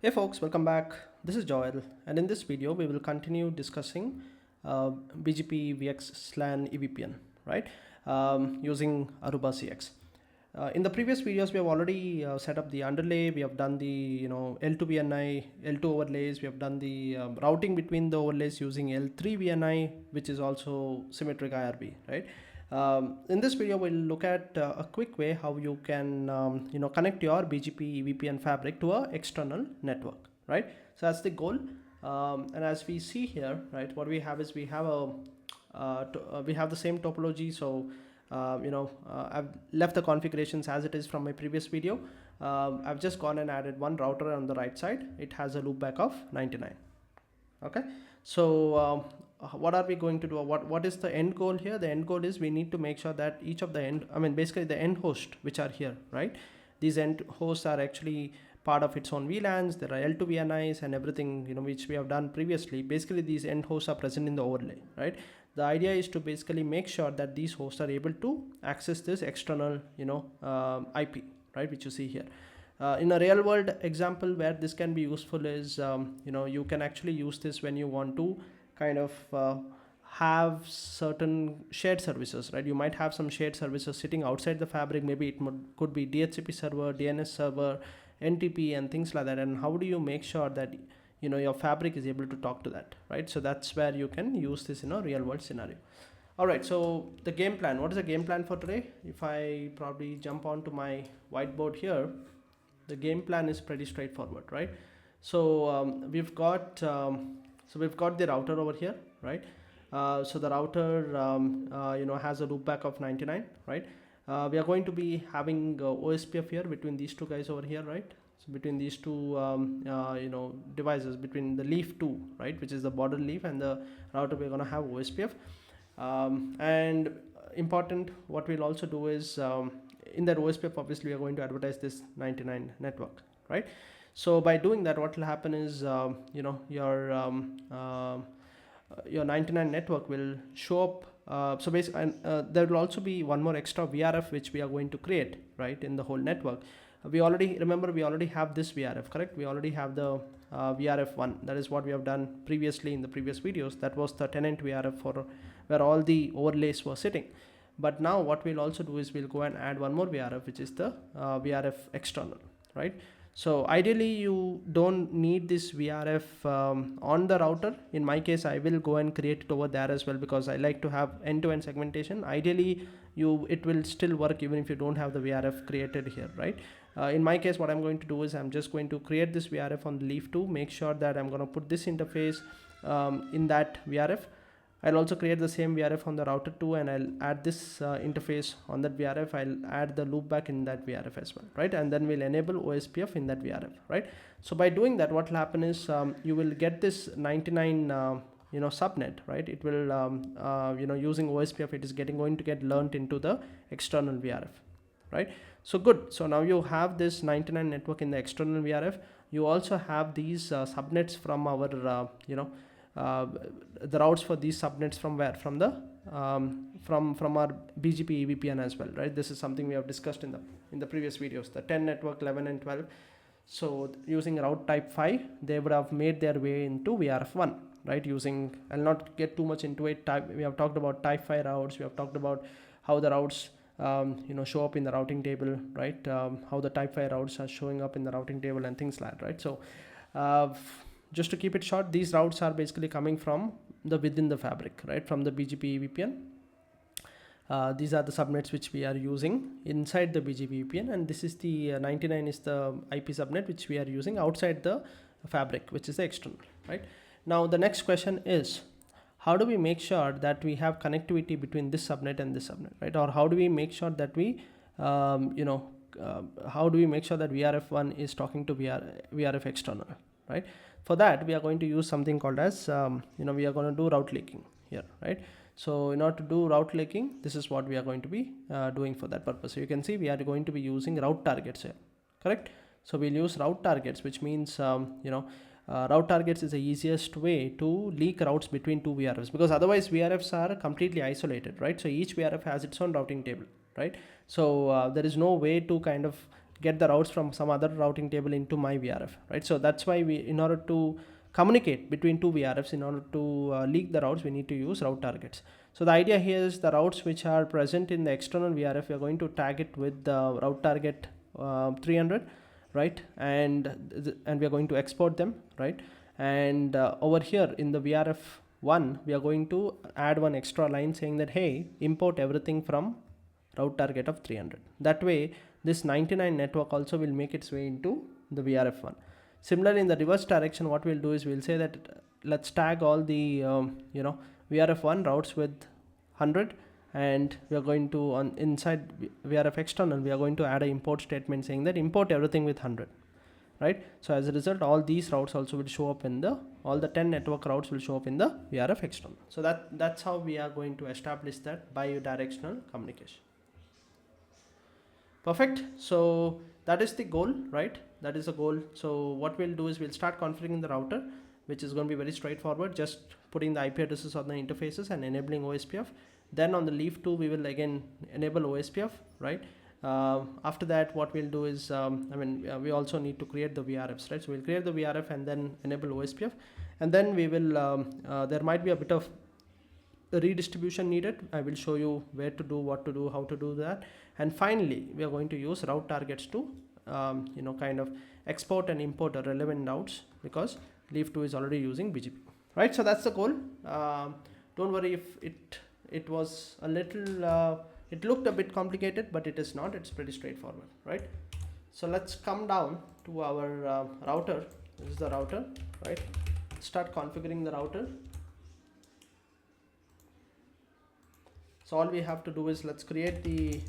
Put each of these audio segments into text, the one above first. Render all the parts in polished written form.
Hey folks, welcome back. This is Joel, and in this video we will continue discussing BGP VXLAN EVPN, right? Using Aruba CX. In the previous videos, we have already set up the underlay. We have done the L2 VNI, L2 overlays. We have done the routing between the overlays using L3 VNI, which is also symmetric IRB, right? In this video, we'll look at a quick way how you can connect your BGP EVPN fabric to a external network, right? So that's the goal. And as we see here, right, what we have is we have the same topology. So I've left the configurations as it is from my previous video. I've just gone and added one router on the right side. It has a loopback of 99. Okay, so what are we going to do? What is the end goal here? The end goal is we need to make sure that each of the basically the end host which are here, right? These end hosts are actually part of its own VLANs. There are L2 VNIs and everything, which we have done previously. Basically these end hosts are present in the overlay, right? The idea is to basically make sure that these hosts are able to access this external IP, right, which you see here. In a real world example where this can be useful is you can actually use this when you want to kind of have certain shared services, right? You might have some shared services sitting outside the fabric. Maybe it could be DHCP server, DNS server, NTP and things like that. And how do you make sure that your fabric is able to talk to that, right? So that's where you can use this in a real world scenario. All right, so the game plan, what is the game plan for today? If I probably jump onto my whiteboard here, the game plan is pretty straightforward, right? So we've got the router over here, right? So the router has a loopback of 99, right? We are going to be having OSPF here between these two guys over here, right? So between these two devices, between the leaf 2, right, which is the border leaf, and the router, we're going to have OSPF. And important, what we'll also do is in that OSPF, obviously we are going to advertise this 99 network, right? So by doing that, what will happen is your 99 network will show up. So basically, there will also be one more extra VRF which we are going to create, right, in the whole network. We already have this VRF, correct? We already have the VRF1. That is what we have done previously in the previous videos. That was the tenant VRF for where all the overlays were sitting. But now what we'll also do is we'll go and add one more VRF, which is the VRF external, right? So ideally you don't need this VRF on the router. In my case, I will go and create it over there as well, because I like to have end-to-end segmentation. Ideally it will still work even if you don't have the VRF created here, right? In my case, what I'm going to do is I'm just going to create this VRF on the leaf 2, make sure that I'm going to put this interface in that VRF. I'll also create the same VRF on the router 2, and I'll add this interface on that VRF. I'll add the loopback in that VRF as well, right? And then we'll enable OSPF in that VRF, right? So by doing that, what will happen is you will get this 99 subnet, right? It will using OSPF, it is going to get learned into the external VRF, right? So good. So now you have this 99 network in the external VRF. You also have these subnets from our the routes for these subnets from where? From the from our BGP EVPN as well, right? This is something we have discussed in the previous videos, the 10 network, 11 and 12. So using route type 5, they would have made their way into VRF1, right? I'll not get too much into it. We have talked about type 5 routes. We have talked about how the routes show up in the routing table, right? How the type 5 routes are showing up in the routing table and things like that, right? So just to keep it short, these routes are basically coming from within the fabric, right, from the BGP EVPN. These are the subnets which we are using inside the BGP EVPN, and this is the 99 is the IP subnet which we are using outside the fabric, which is the external, right? Now the next question is, how do we make sure that we have connectivity between this subnet and this subnet, right? Or how do we make sure that we how do we make sure that VRF1 is talking to VRF external, right? For that, we are going to use something called as we are going to do route linking here, right? So in order to do route linking, this is what we are going to be doing for that purpose. So you can see we are going to be using route targets here, correct? So we'll use route targets, which means route targets is the easiest way to leak routes between two VRFs, because otherwise VRFs are completely isolated, right? So each VRF has its own routing table, right? So there is no way to kind of get the routes from some other routing table into my VRF, right? So that's why we, in order to communicate between two VRFs, in order to leak the routes, we need to use route targets. So the idea here is the routes which are present in the external VRF, we are going to tag it with the route target 300, right? And we are going to export them, right? And over here in the VRF1, we are going to add one extra line saying that, hey, import everything from route target of 300. That way, this 99 network also will make its way into the VRF1. Similarly, in the reverse direction, what we'll do is we'll say that let's tag all the VRF1 routes with 100, and we are going to, on inside VRF external, we are going to add an import statement saying that import everything with 100, right? So as a result, all these routes also will show up in the, all the 10 network routes will show up in the VRF external. So that's how we are going to establish that bidirectional communication. Perfect. So that is the goal, right? That is the goal. So what we'll do is we'll start configuring the router, which is going to be very straightforward, just putting the IP addresses on the interfaces and enabling OSPF. Then on the leaf 2, we will again enable OSPF, right? After that, what we'll do is, we also need to create the VRFs, right? So we'll create the VRF and then enable OSPF, and then we will, there might be a bit of redistribution needed. I will show you where to do, what to do, how to do that. And finally, we are going to use route targets to, kind of export and import the relevant routes, because leaf 2 is already using BGP, right? So that's the goal. Don't worry if it was a little, it looked a bit complicated, but it is not. It's pretty straightforward, right? So let's come down to our router. This is the router, right? Start configuring the router. So all we have to do is let's create the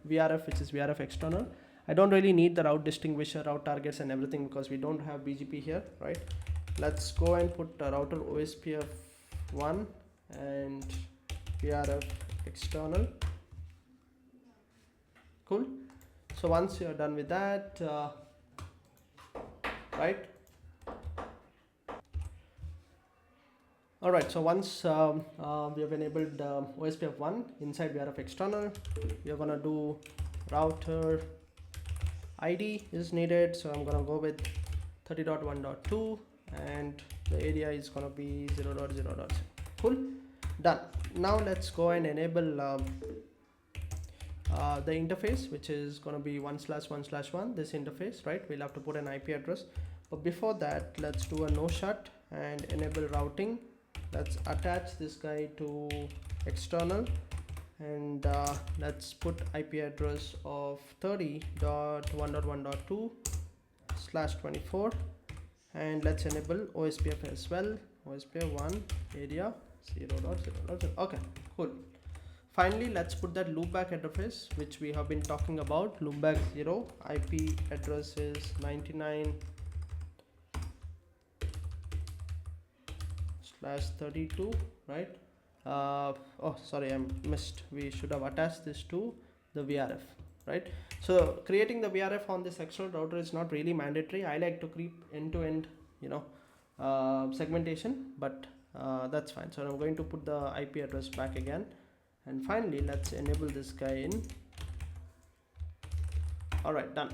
VRF, which is VRF external. I don't really need the route distinguisher, route targets and everything, because we don't have BGP here, right? Let's go and put the router OSPF 1 and VRF external. Cool. So once you're done with that, right? Alright, so once we have enabled OSPF 1 inside VRF external, we are going to do router ID is needed. So I'm going to go with 30.1.2 and the area is going to be 0.0.0. Cool. Done. Now let's go and enable the interface, which is going to be 1/1/1, this interface, right? We'll have to put an IP address. But before that, let's do a no shut and enable routing. Let's attach this guy to external, and let's put IP address of 30.1.1.2/24, and let's enable OSPF as well. OSPF 1 area 0.0.0. Okay, cool. Finally, let's put that loopback interface, which we have been talking about. Loopback 0, IP address is 99/32, right? Oh, sorry, I missed. We should have attached this to the VRF, right? So creating the VRF on this external router is not really mandatory. I like to keep end-to-end, segmentation, but that's fine. So I'm going to put the IP address back again, and finally let's enable this guy in. All right, done.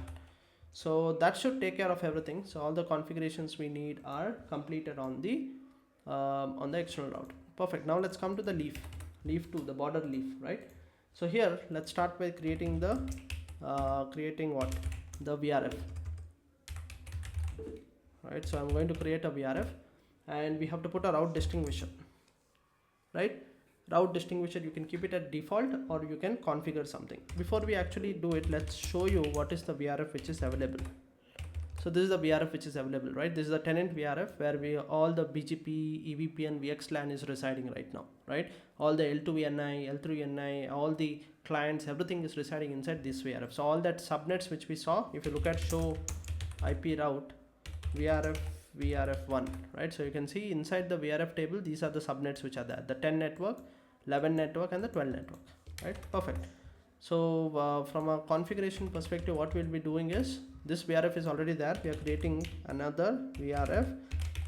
So that should take care of everything. So all the configurations we need are completed on the external route. Perfect. Now let's come to the leaf 2, the border leaf, right? So here let's start by creating the the VRF, right? So I'm going to create a VRF, and we have to put a route distinguisher, right? Route distinguisher, you can keep it at default or you can configure something. Before we actually do it, let's show you what is the VRF which is available. So this is the VRF which is available, right? This is the tenant VRF where all the BGP, EVPN, VXLAN is residing right now, right? All the L2NI, L3NI, all the clients, everything is residing inside this VRF. So all that subnets which we saw, if you look at show IP route, VRF1, right? So you can see inside the VRF table, these are the subnets which are there, the 10 network, 11 network and the 12 network, right? Perfect. So from a configuration perspective, what we'll be doing is, this VRF is already there. We are creating another VRF,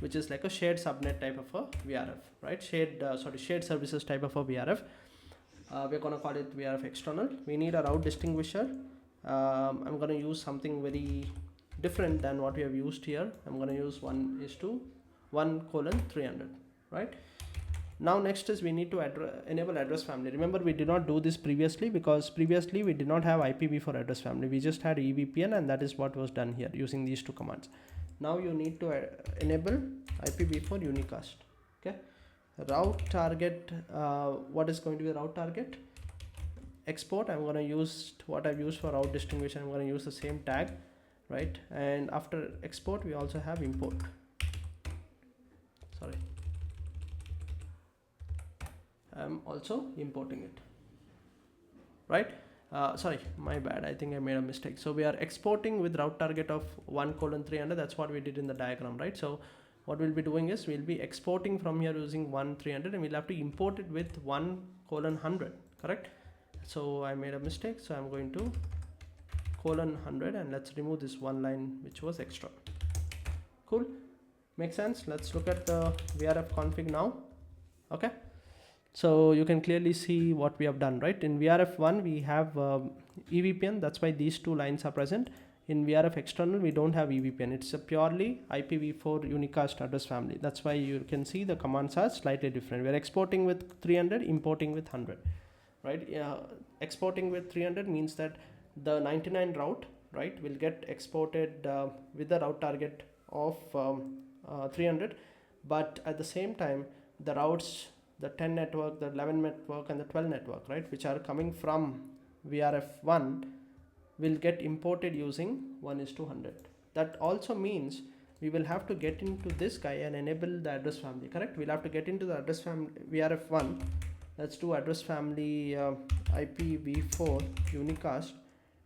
which is like a shared subnet type of a VRF, right? Shared services type of a VRF. We're going to call it VRF external. We need a route distinguisher. I'm going to use something very different than what we have used here. I'm going to use 1:1:300, right? Now next is we need to enable address family. Remember, we did not do this previously because previously we did not have IPv4 address family. We just had EVPN, and that is what was done here using these two commands. Now you need to enable IPv4 unicast. Okay, route target. What is going to be the route target? Export. I'm going to use what I've used for route distinguisher. I'm going to use the same tag, right? And after export, we also have import. Sorry, I'm also importing it, right? Sorry, my bad, I think I made a mistake. So we are exporting with route target of 1:300. That's what we did in the diagram, right? So what we'll be doing is we'll be exporting from here using 1:300, and we'll have to import it with 1:100, correct? So I made a mistake, so I'm going to :100, and let's remove this one line which was extra. Cool, makes sense. Let's look at the VRF config now. Okay, so you can clearly see what we have done, right? In VRF1 we have EVPN, that's why these two lines are present. In VRF external we don't have EVPN, it's a purely IPv4 unicast address family. That's why you can see the commands are slightly different. We're exporting with 300, importing with 100, right? Exporting with 300 means that the 99 route, right, will get exported with the route target of 300, but at the same time the routes, the 10 network, the 11 network, and the 12 network, right, which are coming from VRF1 will get imported using 1:100. That also means we will have to get into this guy and enable the address family, correct? We'll have to get into the address family VRF1. Let's do address family IPv4 unicast,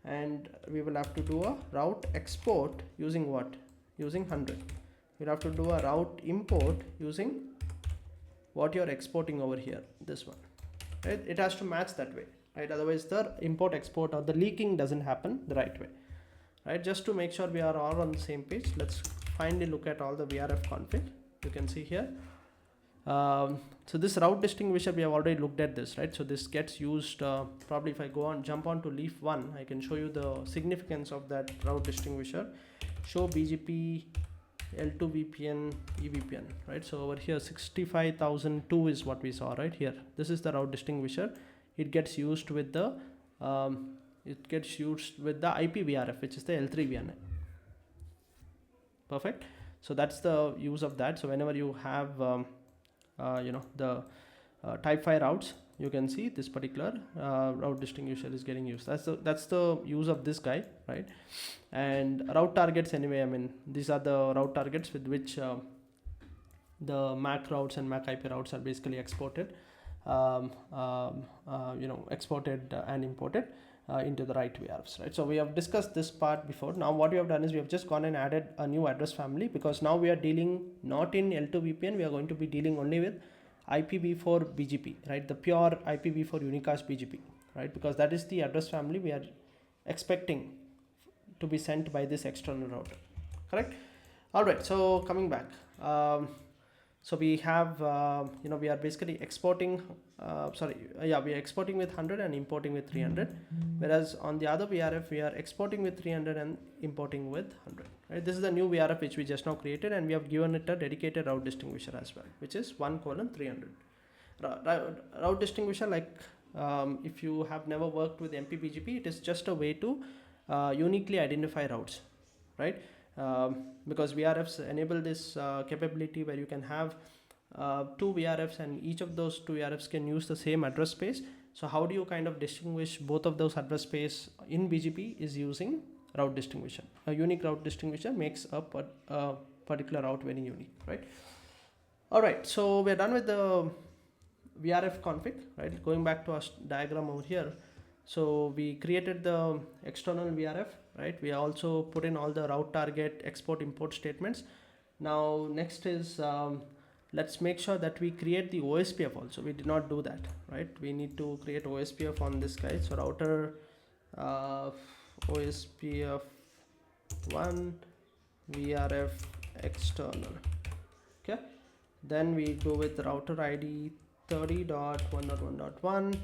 and we will have to do a route export using what? Using 100. We'll have to do a route import using what you're exporting over here, this one, right? It has to match that way, right? Otherwise the import export or the leaking doesn't happen the right way, right? Just to make sure we are all on the same page, let's finally look at all the VRF config. You can see here, so this route distinguisher, we have already looked at this, right? So this gets used probably if I jump on to leaf 1, I can show you the significance of that route distinguisher. Show BGP L2 VPN EVPN, right? So over here 65002 is what we saw right here. This is the route distinguisher. It gets used with the IPVRF, which is the L3 VNI. Perfect. So that's the use of that. So whenever you have the type 5 routes, you can see this particular route distinguisher is getting used. That's the use of this guy, right? And route targets, anyway, I mean, these are the route targets with which the MAC routes and MAC IP routes are basically exported, exported and imported into the right VRFs, right? So we have discussed this part before. Now what we have done is we have just gone and added a new address family, because now we are dealing not in L2 VPN, we are going to be dealing only with IPv4 BGP, right? The pure IPv4 unicast BGP, right? Because that is the address family we are expecting to be sent by this external router, correct? All right, so coming back, so we have we are basically exporting we are exporting with 100 and importing with 300, whereas on the other VRF we are exporting with 300 and importing with 100, right? This is the new VRF which we just now created, and we have given it a dedicated route distinguisher as well, which is 1:300. Route distinguisher, like if you have never worked with MPBGP, it is just a way to uniquely identify routes, right? Because VRFs enable this capability where you can have two VRFs, and each of those two VRFs can use the same address space. So how do you kind of distinguish both of those address space in BGP is using route distinguisher. A unique route distinguisher makes a particular route very unique, right? All right, so we're done with the VRF config, right? Going back to our diagram over here. So we created the external VRF, right? We also put in all the route target, export, import statements. Now next is let's make sure that we create the OSPF also. We did not do that, right? We need to create OSPF on this guy. So router OSPF 1 VRF external. Okay, then we go with router ID 30.1.1.1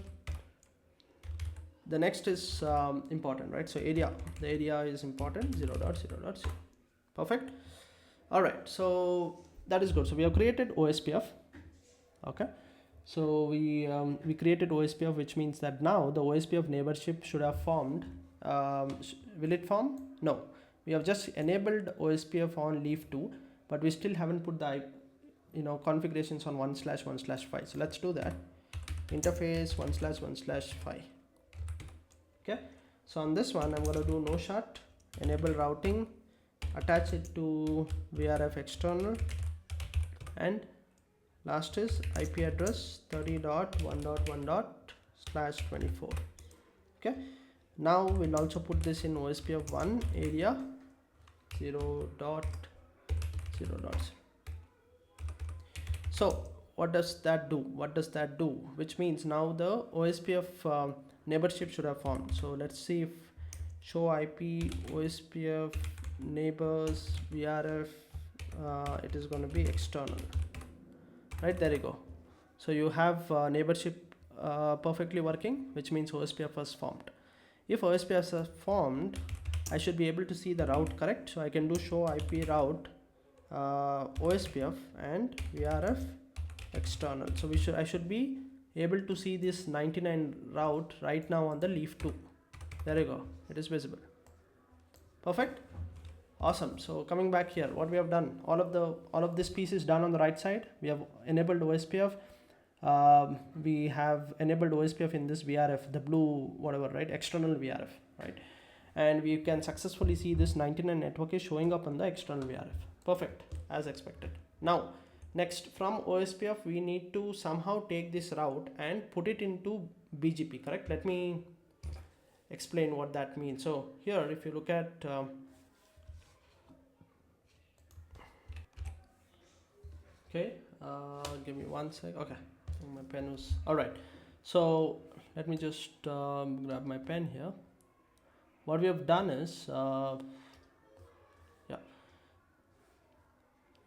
the next is important, right? So the area is important, 0.0.0. Perfect. All right, so that is good. So we have created OSPF. Okay, so we created OSPF, which means that now the OSPF neighborship should have formed. Will it form? No, we have just enabled OSPF on leaf 2, but we still haven't put the configurations on 1/1/5. So let's do that. Interface 1/1/5. Okay, so on this one I'm going to do no shut, enable routing, attach it to VRF external, and last is IP address 30.1.1./24. okay, now we'll also put this in OSPF 1 area 0.0.0. so what does that do? Which means now the OSPF neighborship should have formed. So let's see if show IP OSPF neighbors VRF, it is going to be external, right? There you go. So you have neighborship perfectly working, which means OSPF was formed. If OSPF is formed, I should be able to see the route, correct? So I can do show IP route OSPF and VRF external. So I should be able to see this 99 route right now on the leaf 2. There you go, it is visible. Perfect. Awesome. So coming back here, what we have done, all of this piece is done on the right side. We have enabled OSPF. We have enabled OSPF in this VRF, the blue whatever, right? External VRF, right? And we can successfully see this 99 network is showing up on the external VRF. Perfect, as expected. Now next, from OSPF we need to somehow take this route and put it into BGP, correct? Let me explain what that means. So here, if you look at okay, give me one sec. Okay, my pen was all right. So let me just grab my pen here. What we have done is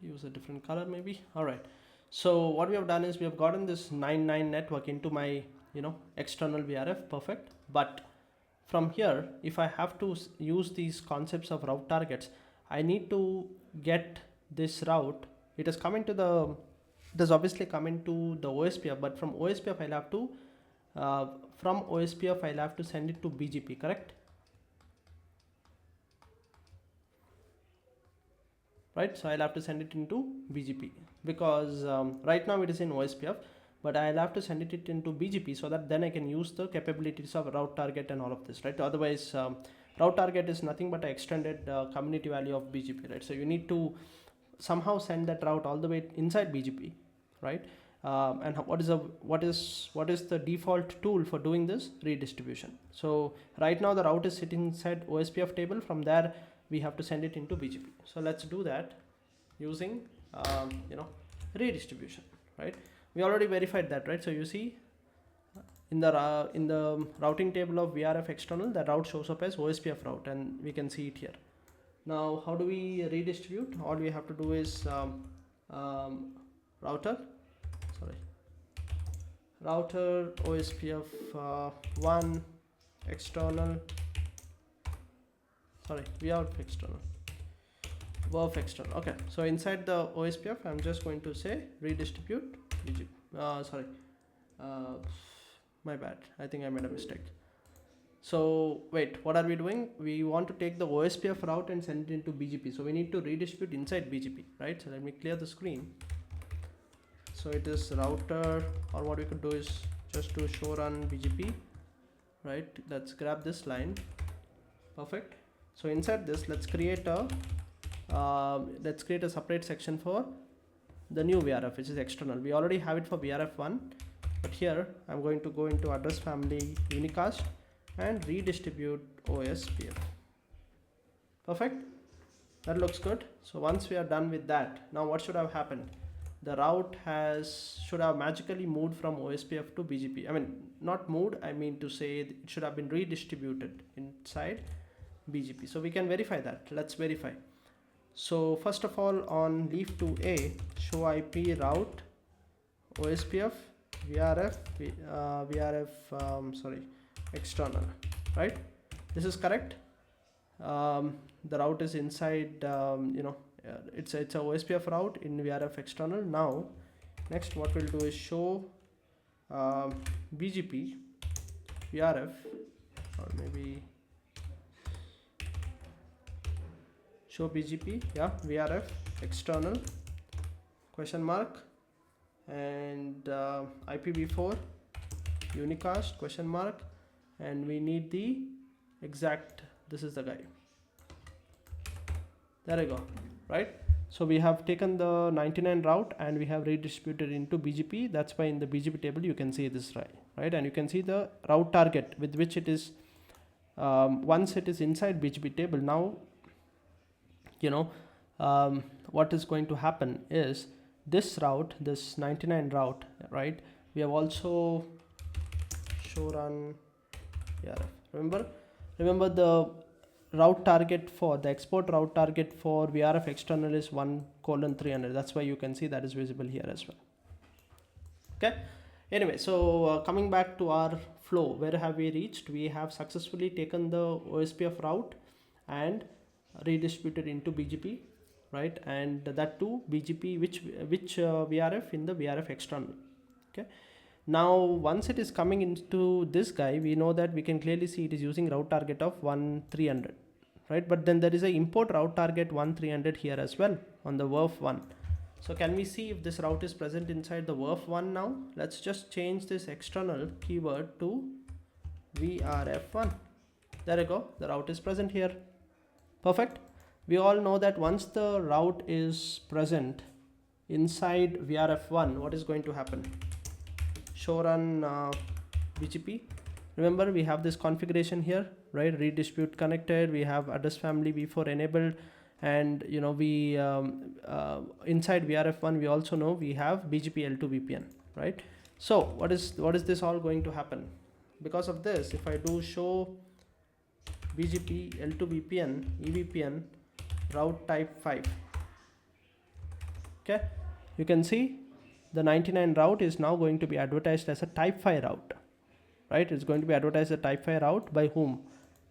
use a different color maybe. All right, so what we have done is we have gotten this 99 network into my external VRF. Perfect. But from here, if I have to use these concepts of route targets, I need to get this route. It has come into the, it has obviously come into the OSPF, but from OSPF I'll have to send it to BGP, correct? Right, so I'll have to send it into BGP because right now it is in OSPF, but I'll have to send it into BGP so that then I can use the capabilities of route target and all of this, right? Otherwise route target is nothing but an extended community value of BGP, right? So you need to somehow send that route all the way inside BGP, right? And what is the default tool for doing this? Redistribution. So right now the route is sitting inside OSPF table. From there we have to send it into BGP. So let's do that using redistribution, right? We already verified that, right? So you see in the routing table of VRF external, the route shows up as OSPF route, and we can see it here. Now how do we redistribute? All we have to do is router OSPF 1 external, VRF external. Okay, so inside the OSPF I'm just going to say redistribute BGP. My bad, I think I made a mistake. So wait, what are we doing? We want to take the OSPF route and send it into BGP. So we need to redistribute inside BGP, right? So let me clear the screen. So it is router, or what we could do is just to show run BGP, right? Let's grab this line. Perfect. So inside this, let's create a separate section for the new VRF, which is external. We already have it for VRF 1, but here I'm going to go into address family unicast and redistribute OSPF. Perfect. That looks good. So once we are done with that, now what should have happened? The route should have magically moved from OSPF to BGP. I mean, not moved, I mean to say it should have been redistributed inside BGP. So we can verify that. Let's verify. So first of all, on leaf 2A, show IP route OSPF VRF external, right? This is correct. The route is inside, it's a OSPF route in VRF external. Now next what we'll do is show BGP VRF, or maybe show BGP, yeah, VRF external question mark, and IPv4 unicast question mark, and we need the exact, this is the guy. There we go, right? So we have taken the 99 route and we have redistributed into BGP. That's why in the BGP table you can see this, right? And you can see the route target with which it is, once it is inside BGP table. Now, what is going to happen is this route, this 99 route, right? We have also show run, yeah, remember the route target for the export route target for VRF external is 1:300. That's why you can see that is visible here as well. Okay, anyway, so coming back to our flow, where have we reached? We have successfully taken the OSPF route and redistributed into BGP, right? And that too BGP, which VRF, in the VRF external. Okay, now once it is coming into this guy, we know that we can clearly see it is using route target of 1:300, right? But then there is a import route target 1:300 here as well on the WRF1. So can we see if this route is present inside the WRF1 now? Let's just change this external keyword to VRF1. There you go, the route is present here. Perfect. We all know that once the route is present inside VRF1, what is going to happen? Show run BGP. Remember, we have this configuration here, right? Redistribute connected, we have address family v4 enabled, and we inside VRF1 we also know we have BGP L2 VPN, right? So what is this all going to happen? Because of this, if I do show BGP L2 VPN EVPN route type 5, okay, you can see the 99 route is now going to be advertised as a type 5 route, right? It's going to be advertised as a type 5 route by whom?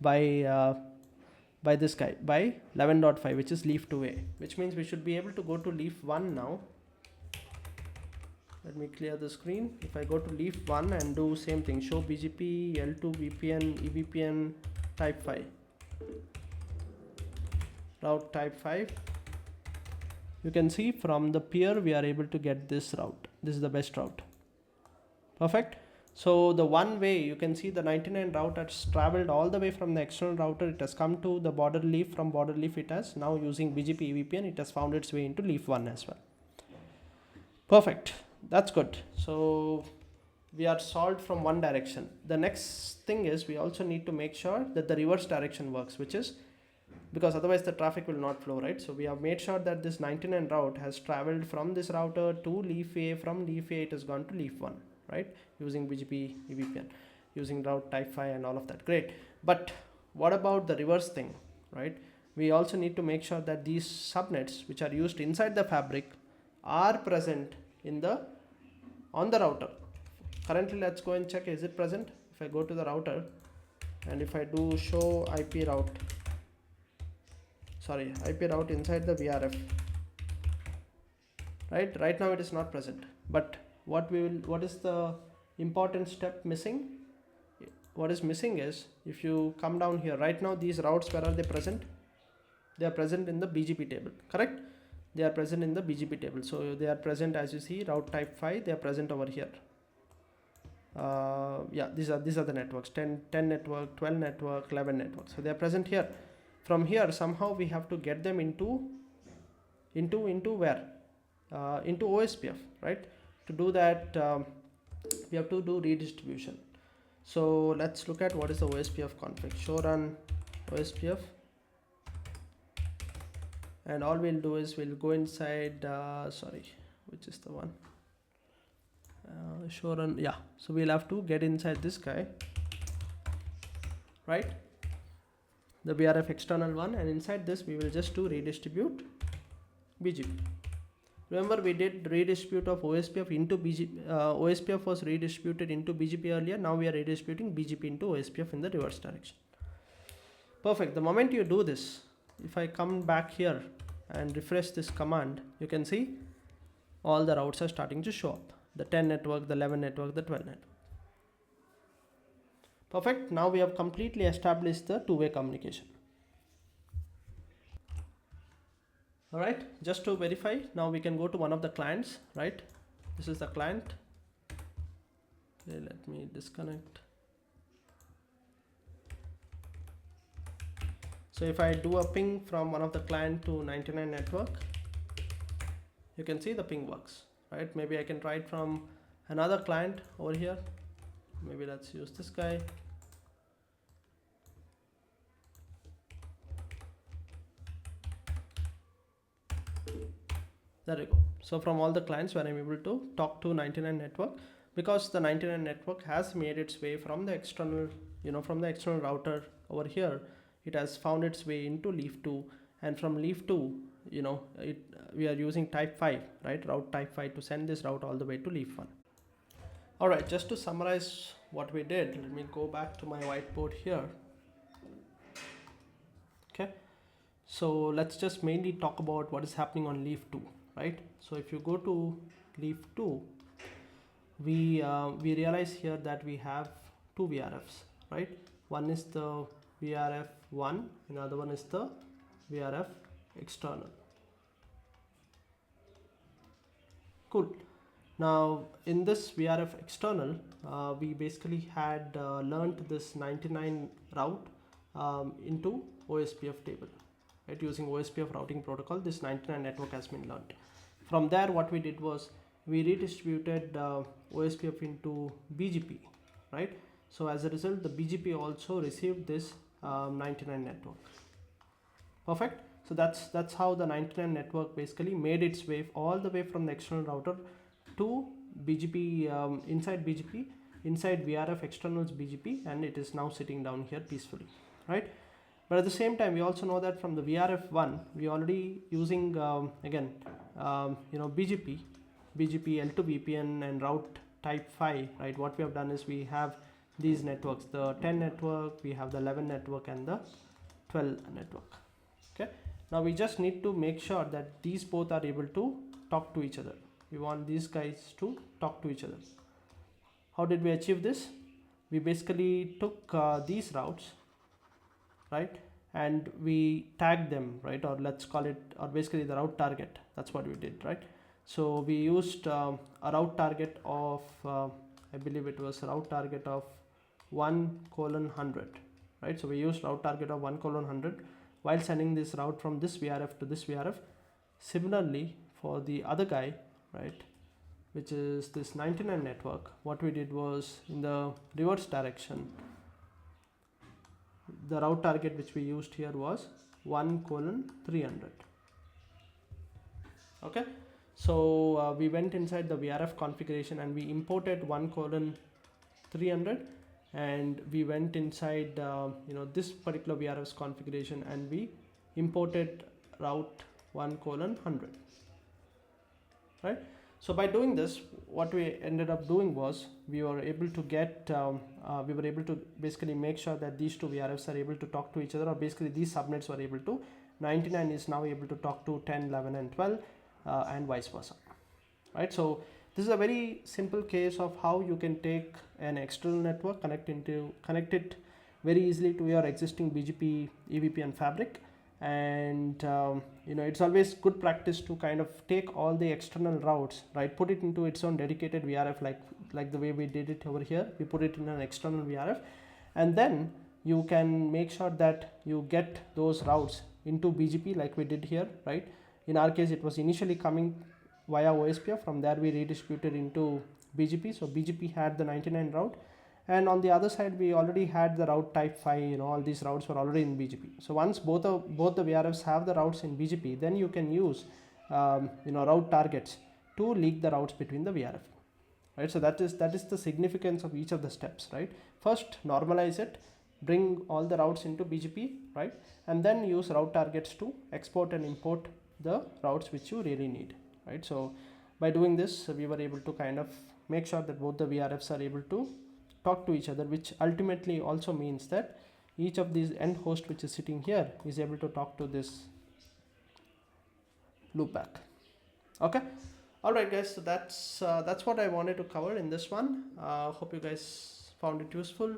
By this guy, by 11.5, which is leaf 2A, which means we should be able to go to leaf 1 now. Let me clear the screen. If I go to leaf 1 and do same thing, show BGP L2 VPN EVPN type 5 route type 5, you can see from the peer we are able to get this route. This is the best route. Perfect. So the one way, you can see the 99 route has traveled all the way from the external router. It has come to the border leaf. From border leaf, it has now using BGP EVPN, it has found its way into leaf 1 as well. Perfect. That's good. So we are solved from one direction. The next thing is we also need to make sure that the reverse direction works, which is because otherwise the traffic will not flow, right? So we have made sure that this 99 route has traveled from this router to leaf A. From leaf A, it has gone to leaf 1, right? Using BGP EVPN, using route type 5 and all of that. Great. But what about the reverse thing, right? We also need to make sure that these subnets which are used inside the fabric are present in on the router. Currently, let's go and check, is it present? If I go to the router and if I do show IP route inside the VRF, right now it is not present. But what is the important step missing? What is missing is, if you come down here, right now these routes, where are they present? They are present in the BGP table, correct? They are present in the BGP table. So they are present, as you see, route type 5, they are present over here. Yeah, these are the networks, 10 network, 12 network, 11 networks. So they are present here. From here, somehow we have to get them into where? Into OSPF, right? To do that, we have to do redistribution. So let's look at what is the OSPF config. Show run OSPF, and all we'll do is we'll go inside, which is the one? Show run, yeah. So we'll have to get inside this guy, right? The VRF external one, and inside this we will just do redistribute BGP. Remember we did redistribute of OSPF into BGP. OSPF was redistributed into BGP earlier. Now we are redistributing BGP into OSPF in the reverse direction. Perfect. The moment you do this, if I come back here and refresh this command, you can see all the routes are starting to show up. The 10 network, the 11 network, the 12 network. Perfect. Now we have completely established the two-way communication. All right, just to verify, now we can go to one of the clients, right? This is the client. Okay, let me disconnect. So if I do a ping from one of the client to 99 network, you can see the ping works, right? Maybe I can try it from another client over here. Maybe let's use this guy. There we go. So from all the clients where I'm able to talk to 99 network, because the 99 network has made its way from the external, from the external router over here, it has found its way into leaf 2, and from leaf 2, we are using type 5, right? Route type 5 to send this route all the way to leaf 1. All right, just to summarize what we did, let me go back to my whiteboard here. Okay, so let's just mainly talk about what is happening on leaf 2. Right, so if you go to leaf 2, we realize here that we have two VRFs, right? One is the VRF1, another one is the VRF external. Cool. Now in this VRF external, we basically had learned this 99 route into OSPF table. Right, using OSPF routing protocol, this 99 network has been learned. From there, what we did was we redistributed OSPF into BGP, right? So as a result, the BGP also received this 99 network. Perfect. So that's how the 99 network basically made its way all the way from the external router to BGP, inside BGP, inside VRF externals BGP, and it is now sitting down here peacefully, right? But at the same time, we also know that from the VRF1, we already using BGP L2 VPN and route type 5, right? What we have done is we have these networks, the 10 network, we have the 11 network and the 12 network. Okay, now we just need to make sure that these both are able to talk to each other. We want these guys to talk to each other. How did we achieve this? We basically took these routes, right, and we tagged them, right, or let's call it, or basically the route target. That's what we did, right? So we used a route target of I believe it was a route target of 1:100, right? So we used route target of 1:100 while sending this route from this VRF to this VRF. Similarly, for the other guy, right, which is this 99 network, what we did was in the reverse direction, the route target which we used here was 1:300. Okay, so we went inside the VRF configuration and we imported 1:300, and we went inside this particular VRF's configuration and we imported route 1:100, right? So by doing this, what we ended up doing was we were able to get basically make sure that these two VRFs are able to talk to each other, or basically these subnets were able to. 99 is now able to talk to 10, 11 and 12 and vice versa, right? So this is a very simple case of how you can take an external network, connect it very easily to your existing BGP EVPN fabric, and it's always good practice to kind of take all the external routes, right, put it into its own dedicated VRF, like the way we did it over here. We put it in an external VRF, and then you can make sure that you get those routes into BGP like we did here, right? In our case, it was initially coming via OSPF. From there we redistributed into BGP. So BGP had the 99 route, and on the other side we already had the route type 5. All these routes were already in BGP. So once both the VRFs have the routes in BGP, then you can use route targets to leak the routes between the VRF, right? So that is the significance of each of the steps, right? First, normalize it, bring all the routes into BGP, right, and then use route targets to export and import the routes which you really need. right? So by doing this, we were able to kind of make sure that both the VRFs are able to talk to each other, which ultimately also means that each of these end host which is sitting here is able to talk to this loopback. Okay. All right, guys. So that's what I wanted to cover in this one. Hope you guys found it useful,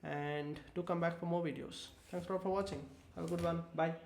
and do come back for more videos. Thanks a lot for watching. Have a good one. Bye.